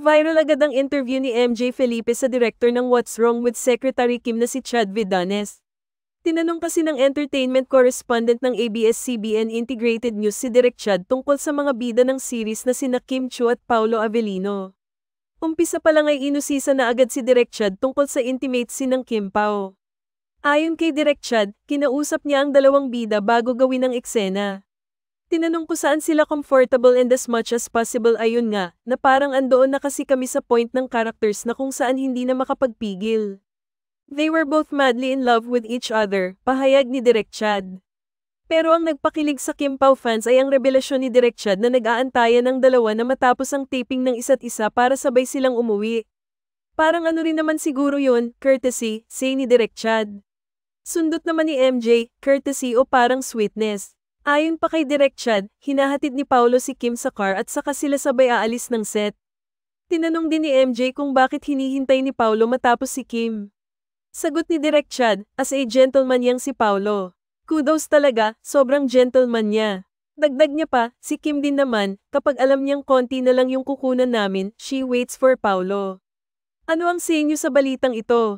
Viral agad ang interview ni MJ Felipe sa director ng What's Wrong with Secretary Kim na si Chad Vidanes. Tinanong kasi ng entertainment correspondent ng ABS-CBN Integrated News si Direk Chad tungkol sa mga bida ng series na sina Kim Chiu at Paolo Avellino. Umpisa pa lang ay inusisa na agad si Direk Chad tungkol sa intimacy ng Kim Pao. Ayon kay Direk Chad, kinausap niya ang dalawang bida bago gawin ang eksena. Tinanong ko saan sila comfortable and as much as possible ayun nga, na parang andoon na kasi kami sa point ng characters na kung saan hindi na makapagpigil. They were both madly in love with each other, pahayag ni Direk Chad. Pero ang nagpakilig sa Kim Pao fans ay ang revelasyon ni Direk Chad na nag-aantayan ng dalawa na matapos ang taping ng isa't isa para sabay silang umuwi. Parang ano rin naman siguro yun, courtesy, say ni Direk Chad. Sundot naman ni MJ, courtesy o parang sweetness. Ayon pa kay Direk Chad, hinahatid ni Paolo si Kim sa car at saka sila sabay aalis ng set. Tinanong din ni MJ kung bakit hinihintay ni Paolo matapos si Kim. Sagot ni Direk Chad, as a gentleman yang si Paolo. Kudos talaga, sobrang gentleman niya. Dagdag niya pa, si Kim din naman, kapag alam niyang konti na lang yung kukunan namin, she waits for Paolo. Ano ang say niyo sa balitang ito?